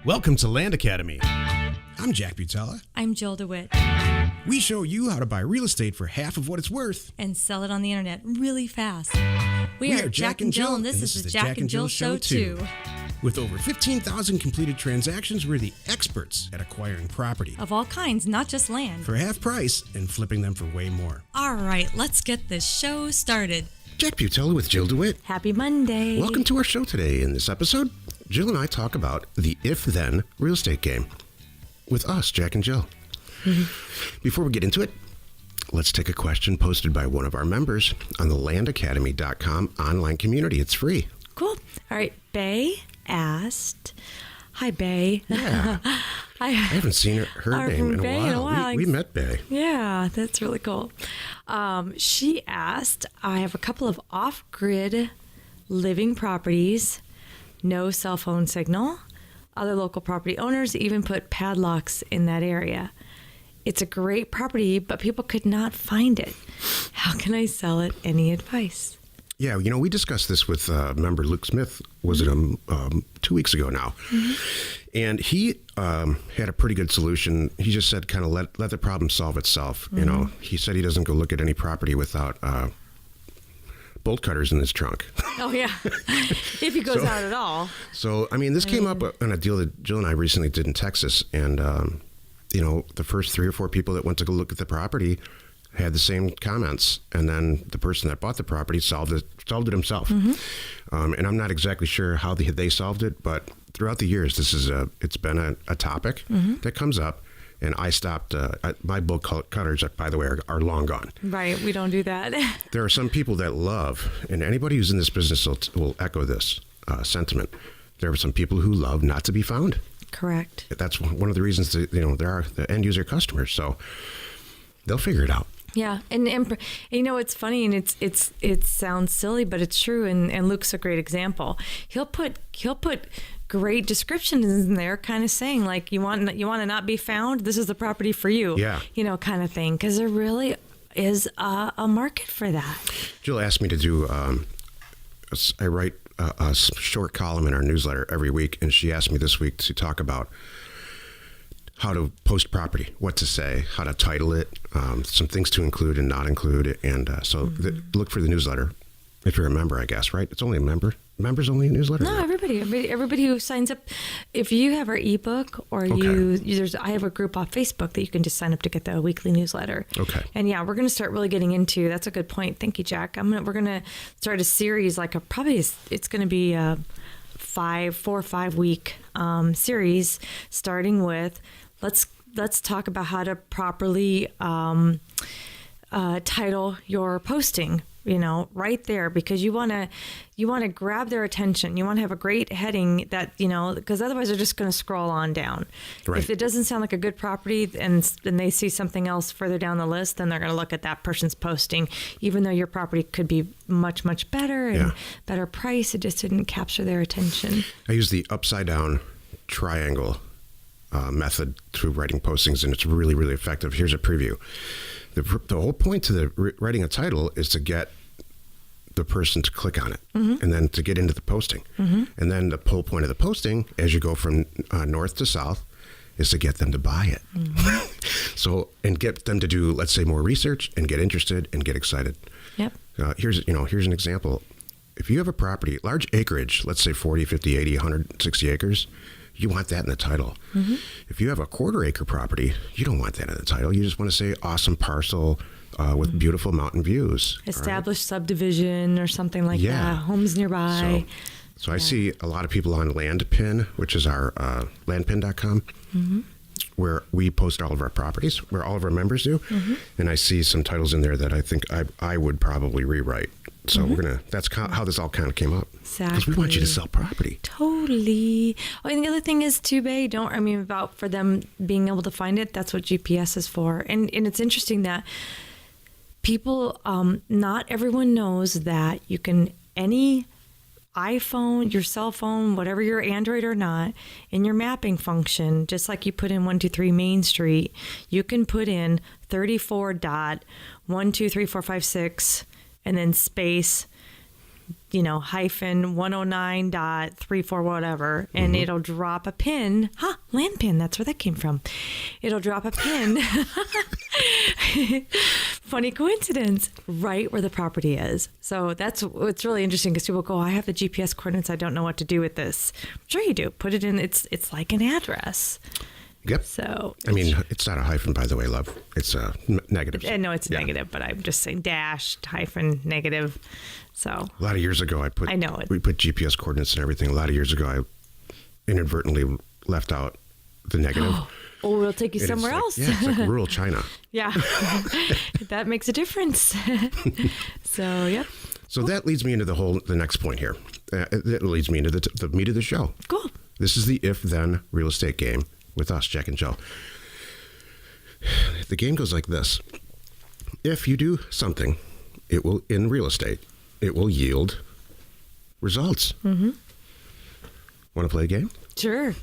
Welcome to Land Academy. I'm Jack Butala. I'm Jill DeWit. We show you how to buy real estate for half of what it's worth. And sell it on the internet really fast. We are Jack and Jill, and this is the Jack and Jill Show too. With over 15,000 completed transactions, we're the experts at acquiring property. Of all kinds, not just land. For half price and flipping them for way more. All right, let's get this show started. Jack Butala with Jill DeWit. Happy Monday. Welcome to our show today. In this episode, Jill and I talk about the if-then real estate game. With us, Jack and Jill. Before we get into it, let's take a question posted by one of our members on the landacademy.com online community. It's free. Cool. All right, Bae asked, Hi Bae. Yeah. I haven't seen her name in a while. We met Bae. Yeah, that's really cool. She asked, I have a couple of off-grid living properties, no cell phone signal. Other local property owners even put padlocks in that area. It's a great property, but people could not find it. How can I sell it? Any advice? Yeah, you know, we discussed this with member Luke Smith, was it 2 weeks ago now? Mm-hmm. And he had a pretty good solution. He just said kind of let the problem solve itself. Mm-hmm. You know, he said he doesn't go look at any property without bolt cutters in his trunk. Oh, yeah. If he goes out at all. So, I mean, this came up on a deal that Jill and I recently did in Texas. And, you know, the first 3 or 4 people that went to go look at the property had the same comments. And then the person that bought the property solved it himself. Mm-hmm. And I'm not exactly sure how they solved it, but throughout the years, it's been a topic that comes up. And I stopped, my bolt cutters, by the way, are long gone. Right, we don't do that. There are some people that love, and anybody who's in this business will echo this sentiment. There are some people who love not to be found. Correct. That's one of the reasons that, you know, there are the end user customers, so they'll figure it out. Yeah, and you know, it's funny, and it sounds silly, but it's true. And Luke's a great example. He'll put great descriptions in there, kind of saying like, you want to not be found, this is the property for you. Yeah. You know, kind of thing, because there really is a market for that. Jill asked me to do. I write a short column in our newsletter every week, and she asked me this week to talk about how to post property, what to say, how to title it, some things to include and not include. And so look for the newsletter if you're a member, I guess, right? It's only a members only newsletter? No, everybody who signs up. If you have our ebook or I have a group on Facebook that you can just sign up to get the weekly newsletter. Okay. And yeah, we're going to start really getting into, that's a good point. Thank you, Jack. We're going to start a series, it's going to be a 4 or 5 week series, starting with, let's talk about how to properly title your posting, you know, right there, because you want to grab their attention. You want to have a great heading that, you know, because otherwise they're just going to scroll on down. Right. If it doesn't sound like a good property and they see something else further down the list, then they're going to look at that person's posting, even though your property could be much, much better and better price. It just didn't capture their attention. I use the upside down triangle method to writing postings, and it's really, really effective. Here's a preview. The whole point to writing a title is to get the person to click on it, and then to get into the posting. And then the whole point of the posting, as you go from north to south, is to get them to buy it. So, and get them to do, let's say, more research and get interested and get excited. Yep. Here's an example. If you have a property, large acreage, let's say 40, 50, 80, 160 acres, you want that in the title. If you have a 1/4 acre property, you don't want that in the title. You just want to say awesome parcel with beautiful mountain views. Established subdivision or something like that. Homes nearby. So I see a lot of people on Landpin, which is our landpin.com, where we post all of our properties, where all of our members do. And I see some titles in there that I think I would probably rewrite. So that's how this all kind of came up. Exactly. Because we want you to sell property. Totally. Oh, and the other thing is too, Bae, about for them being able to find it, that's what GPS is for. And it's interesting that people, not everyone knows that you can, any iPhone, your cell phone, whatever your Android or not, in your mapping function, just like you put in 123 Main Street, you can put in 34.1234556 and then space hyphen 109.34 whatever, and it'll drop a pin. Land pin. That's where that came from. It'll drop a pin. Funny coincidence, right where the property is. So it's really interesting because people go, I have the GPS coordinates. I don't know what to do with this. Sure you do. Put it in. It's like an address. Yep. So it's not a hyphen, by the way, love. It's a negative. No, it's negative, but I'm just saying dash, hyphen, negative. So a lot of years ago, we put GPS coordinates and everything. A lot of years ago, I inadvertently left out the negative. Oh, we'll take you somewhere else. Yeah, it's like rural China. Yeah, that makes a difference. So, yep. So that leads me into the next point here. That leads me into the meat of the show. Cool. This is the if-then real estate game with us, Jack and Joe. The game goes like this. If you do something, in real estate, it will yield results. Mm-hmm. Want to play a game? Sure.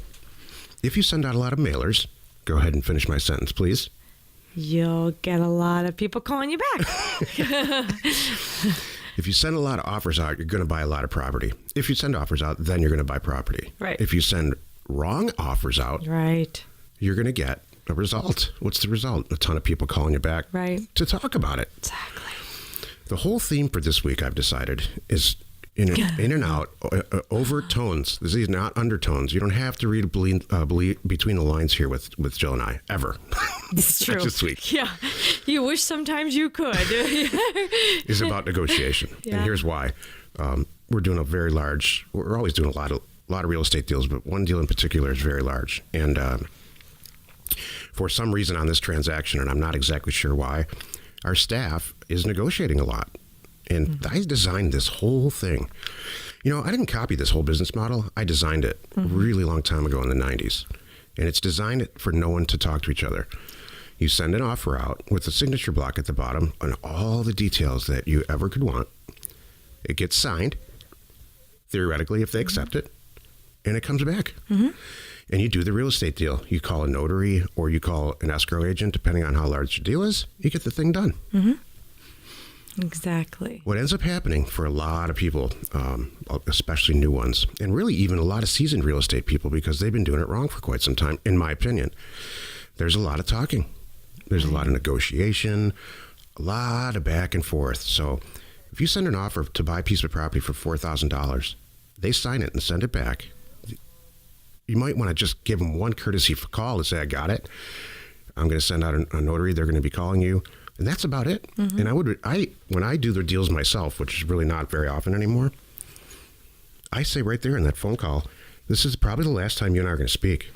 If you send out a lot of mailers, go ahead and finish my sentence, please. You'll get a lot of people calling you back. If you send a lot of offers out, you're going to buy a lot of property. If you send offers out, then you're going to buy property. Right. If you send wrong offers out, right, you're going to get a result. What's the result? A ton of people calling you back to talk about it. Exactly. The whole theme for this week, I've decided, is in and out, overtones. These are not undertones. You don't have to read between the lines here with Jill and I, ever. It's true. This week. Yeah. You wish sometimes you could. Is about negotiation. Yeah. And here's why. We're always doing a lot of real estate deals, but one deal in particular is very large. And for some reason on this transaction, and I'm not exactly sure why, our staff is negotiating a lot. And I designed this whole thing. I didn't copy this whole business model. I designed it a really long time ago in the 90s. And it's designed for no one to talk to each other. You send an offer out with a signature block at the bottom on all the details that you ever could want. It gets signed, theoretically, if they accept it, and it comes back. Mm-hmm. And you do the real estate deal. You call a notary or you call an escrow agent, depending on how large your deal is. You get the thing done. Mm-hmm. Exactly. What ends up happening for a lot of people, especially new ones, and really even a lot of seasoned real estate people, because they've been doing it wrong for quite some time, in my opinion, there's a lot of talking. There's a lot of negotiation, a lot of back and forth. So if you send an offer to buy a piece of property for $4,000, they sign it and send it back. You might want to just give them one courtesy call and say, I got it. I'm going to send out a notary. They're going to be calling you. And that's about it. Mm-hmm. And when I do the deals myself, which is really not very often anymore, I say right there in that phone call, this is probably the last time you and I are going to speak.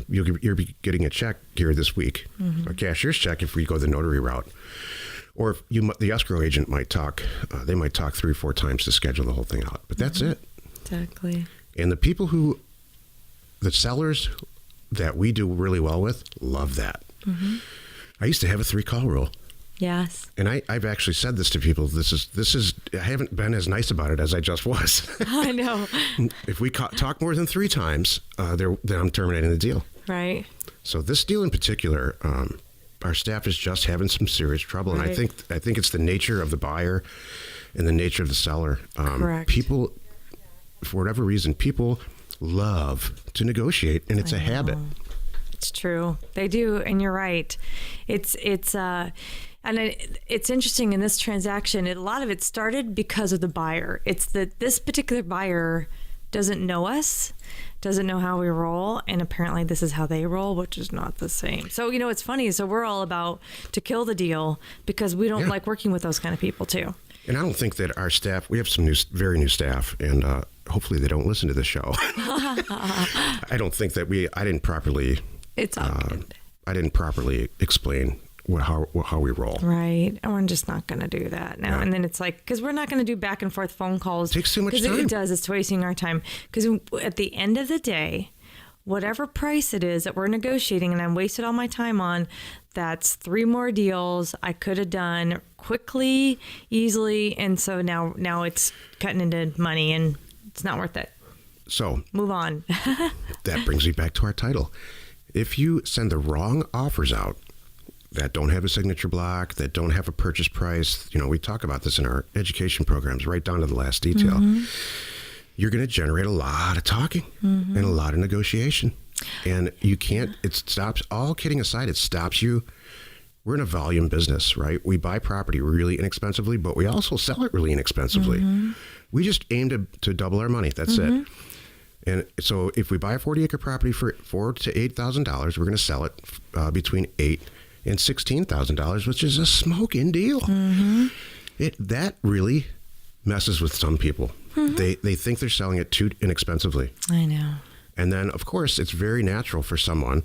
You'll be getting a check here this week, a cashier's check if we go the notary route. Or the escrow agent might talk. They might talk 3 or 4 times to schedule the whole thing out. But that's it. Exactly. And the sellers that we do really well with love that. Mm-hmm. I used to have a 3-call rule. Yes. And I've actually said this to people. This is. I haven't been as nice about it as I just was. I know. If we talk more than 3 times, then I'm terminating the deal. Right. So this deal in particular, our staff is just having some serious trouble, right. And I think it's the nature of the buyer and the nature of the seller. Correct. People, for whatever reason, people love to negotiate, and it's a habit. It's true. They do, and you're right. It's interesting in this transaction. A lot of it started because of the buyer. It's that this particular buyer doesn't know us, doesn't know how we roll, and apparently this is how they roll, which is not the same. So it's funny. So we're all about to kill the deal because we don't like working with those kind of people too. And I don't think that our staff. We have some very new staff, and hopefully they don't listen to this show. I don't think that I didn't properly. It's all good. I didn't properly explain how we roll. Right. And we're just not going to do that now. Yeah. And then it's like, because we're not going to do back and forth phone calls. It takes too much time. It does. It's wasting our time. Because at the end of the day, whatever price it is that we're negotiating and I'm wasted all my time on, that's 3 more deals I could have done quickly, easily. And so now it's cutting into money and it's not worth it. So move on. That brings me back to our title. If you send the wrong offers out, that don't have a signature block, that don't have a purchase price. We talk about this in our education programs, right down to the last detail. You're going to generate a lot of talking and a lot of negotiation. And you can't, it stops, all kidding aside, it stops you. We're in a volume business, right? We buy property really inexpensively, but we also sell it really inexpensively. We just aim to double our money. That's it. And so if we buy a 40-acre property for $4,000 to $8,000, we're going to sell it between $8,000 and $16,000, which is a smoking deal. That really messes with some people. They think they're selling it too inexpensively. I know. And then, of course, it's very natural for someone,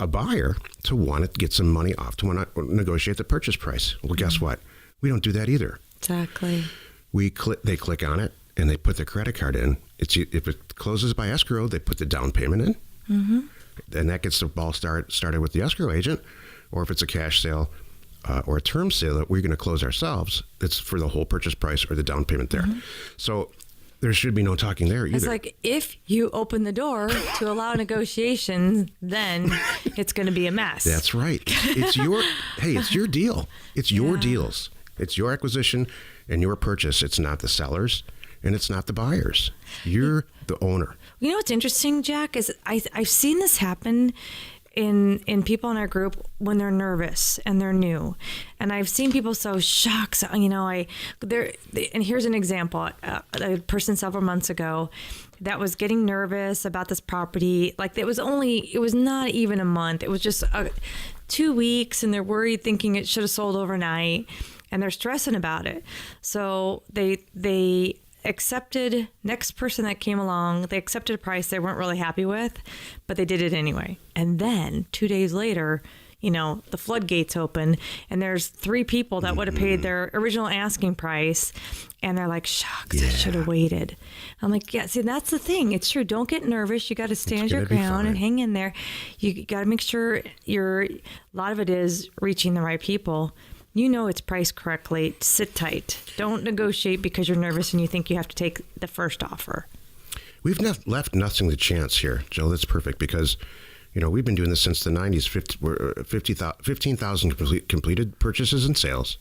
a buyer, to want to get some money off, to want to negotiate the purchase price. Well, guess what? We don't do that either. Exactly. They click on it, and they put their credit card in. If it closes by escrow, they put the down payment in. And that gets the ball started with the escrow agent. Or if it's a cash sale or a term sale that we're going to close ourselves, it's for the whole purchase price or the down payment there. So there should be no talking there either. It's like, if you open the door to allow negotiations, then it's going to be a mess. That's right. It's your deal. It's your deals. It's your acquisition and your purchase. It's not the sellers and it's not the buyers. You're the owner. You know what's interesting, Jack, is I've seen this happen in people in our group when they're nervous and they're new. And I've seen people so shocked. And here's an example. A person several months ago that was getting nervous about this property. Like, it was not even a month. It was just 2 weeks, and they're worried, thinking it should have sold overnight, and they're stressing about it. So they accepted, next person that came along, they accepted a price they weren't really happy with, but they did it anyway. And then 2 days later, the floodgates open, and there's 3 people that would have paid their original asking price, and they're like, shucks, I should have waited. I'm like, yeah, see, that's the thing. It's true. Don't get nervous. You got to stand your ground and hang in there. You got to make sure a lot of it is reaching the right people. It's priced correctly. Sit tight. Don't negotiate because you're nervous and you think you have to take the first offer. We've left nothing to chance here, Jill. That's perfect because, we've been doing this since the 90s, 15,000 completed purchases and sales.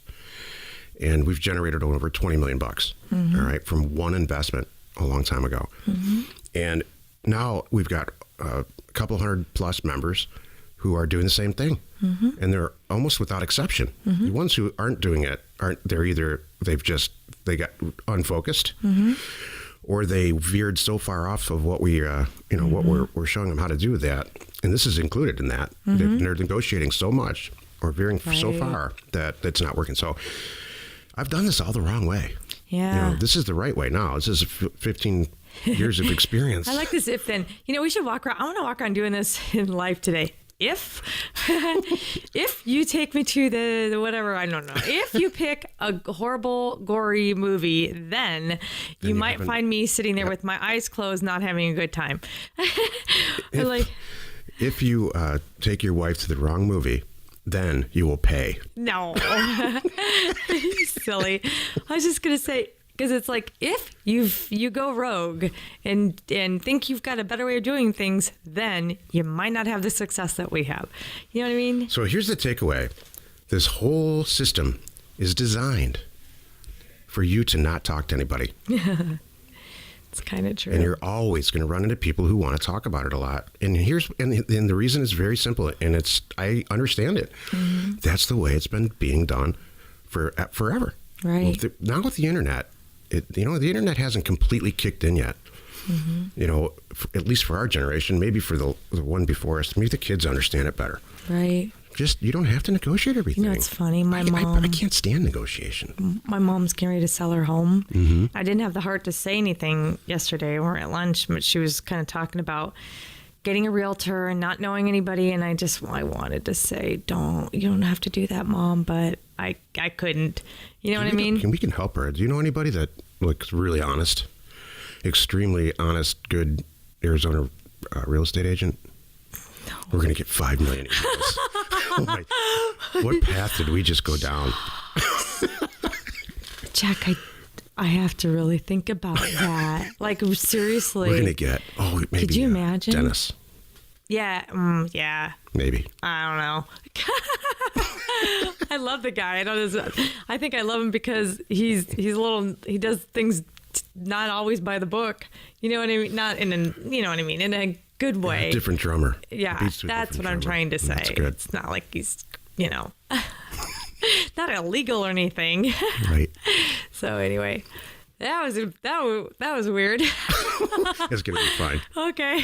And we've generated over $20 million, all right, from one investment a long time ago. And now we've got a couple hundred plus members who are doing the same thing. And they're almost without exception. The ones who aren't doing it they got unfocused, or they veered so far off of what what we're showing them how to do with that. And this is included in that. They're negotiating so much or veering so far that it's not working. So I've done this all the wrong way. Yeah. This is the right way now. This is 15 years of experience. I like this if then. We should walk around. I want to walk around doing this in life today. If you take me to the whatever, I don't know. If you pick a horrible, gory movie, then you might find me sitting there with my eyes closed, not having a good time. If you take your wife to the wrong movie, then you will pay. No. Silly. I was just going to say, because it's like, if you go rogue and think you've got a better way of doing things, then you might not have the success that we have. You know what I mean? So here's the takeaway. This whole system is designed for you to not talk to anybody. It's kind of true. And you're always going to run into people who want to talk about it a lot. And the reason is very simple, and I understand it. That's the way it's been being done forever. Right. Now with the internet, the internet hasn't completely kicked in yet. At least for our generation, maybe for the one before us, maybe the kids understand it better. Right. You don't have to negotiate everything. It's funny. My mom. I can't stand negotiation. My mom's getting ready to sell her home. I didn't have the heart to say anything yesterday. We were at lunch, but she was kind of talking about getting a realtor and not knowing anybody. And I wanted to say, you don't have to do that, Mom, but I couldn't. You know what I mean? We can help her. Do you know anybody that looks really honest, extremely honest, good Arizona real estate agent? No. We're going to get 5 million emails. What path did we just go down? Jack, I have to really think about that. Like, seriously. We're going to get, maybe could you imagine? Dennis. Yeah. Yeah. Maybe. I don't know. I love the guy. I think I love him because he's a little. He does things not always by the book. You know what I mean? Not in a. You know what I mean? In a good way. Yeah, different drummer. Yeah, that's what I'm trying to say. That's good. It's not like he's, not illegal or anything. Right. So anyway, that was weird. It's gonna be fine. Okay.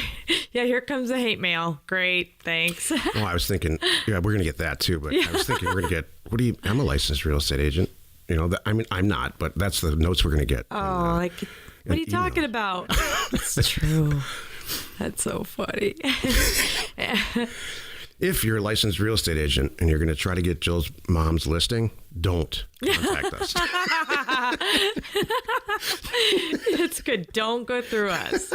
Yeah, here comes the hate mail. Great, thanks. Well, I was thinking, we're gonna get that too. But I was thinking we're gonna get. I'm a licensed real estate agent. I'm not, but that's the notes we're gonna get. Oh, what are you talking about? It's true. That's so funny. If you're a licensed real estate agent and you're going to try to get Jill's mom's listing, don't contact us. It's good. Don't go through us.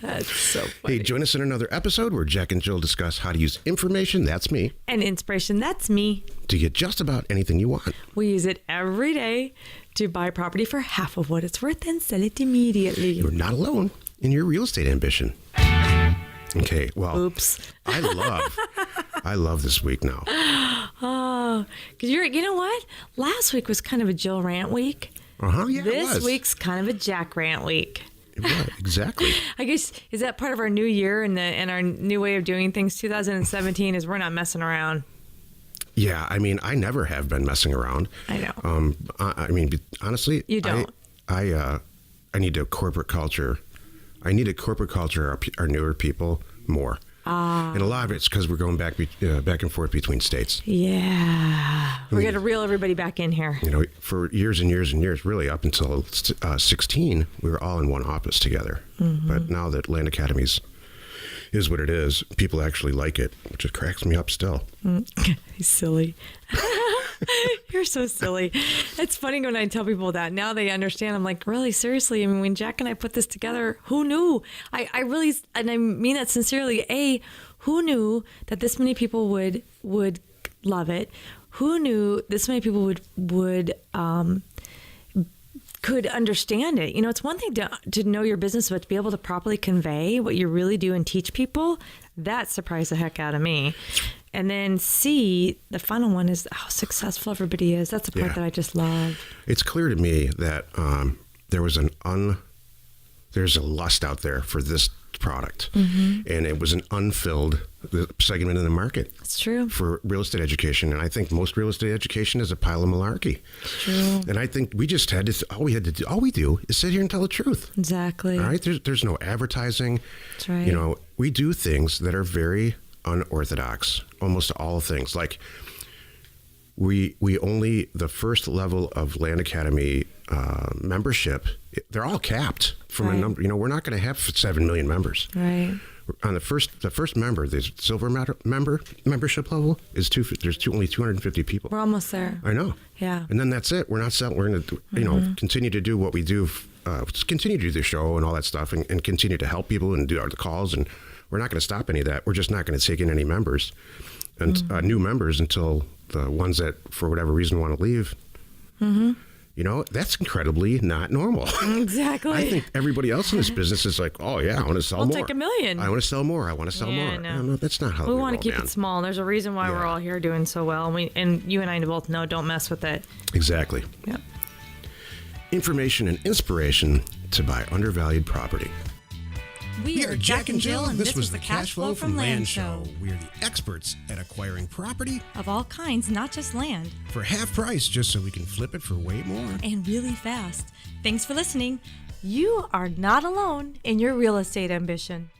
That's so funny. Hey, join us in another episode where Jack and Jill discuss how to use information, that's me, and inspiration, that's me, to get just about anything you want. We use it every day to buy property for half of what it's worth and sell it immediately. You're not alone in your real estate ambition. Okay, well, oops. I love this week now. Oh, because you know what? Last week was kind of a Jill rant week. Yeah, this week's kind of a Jack rant week. Yeah, exactly. I guess, is that part of our new year and our new way of doing things? 2017 is we're not messing around. Yeah, I mean, I never have been messing around. I know. I mean, honestly, you don't. I need a corporate culture. I need a corporate culture. Our newer people more. And a lot of it's because we're going back and forth between states. Yeah, we're gonna reel everybody back in here. For years and years and years, really up until 16, we were all in one office together. Mm-hmm. But now that Land Academies is what it is, people actually like it, which just cracks me up still. He's silly. You're so silly. It's funny when I tell people that. Now they understand. I'm like, really? Seriously? I mean, when Jack and I put this together, who knew? I really, and I mean that sincerely. Who knew that this many people would love it? Who knew this many people could understand it? It's one thing to know your business, but to be able to properly convey what you really do and teach people, that surprised the heck out of me. And then C, the final one is how successful everybody is. That's the part that I just love. It's clear to me that there's a lust out there for this product. Mm-hmm. And it was an unfilled segment in the market. It's true. For real estate education. And I think most real estate education is a pile of malarkey. It's true. And I think we just had to, all we do is sit here and tell the truth. Exactly. All right? There's no advertising. That's right. We do things that are very unorthodox, almost all things. Like we only, the first level of Land Academy membership, they're all capped from a number. We're not going to have 7 million members. Right. On the first member, the silver membership level is there's only 250 people. We're almost there. I know. Yeah. And then that's it. We're not selling. We're going to continue to do what we do. Continue to do the show and all that stuff, and continue to help people and do the calls. And we're not going to stop any of that. We're just not going to take in any members and new members until the ones that, for whatever reason, want to leave. Mm-hmm. That's incredibly not normal. Exactly. I think everybody else in this business is like, oh, yeah, I want to sell more. I'll take $1 million. I want to sell more. I want to sell more. No, that's not how we want to keep it small. There's a reason why we're all here doing so well. And you and I both know, don't mess with it. Exactly. Yeah. Information and inspiration to buy undervalued property. We are Jack and Jill, and this was the Cash Flow from Land Show. We are the experts at acquiring property of all kinds, not just land, for half price, just so we can flip it for way more. And really fast. Thanks for listening. You are not alone in your real estate ambition.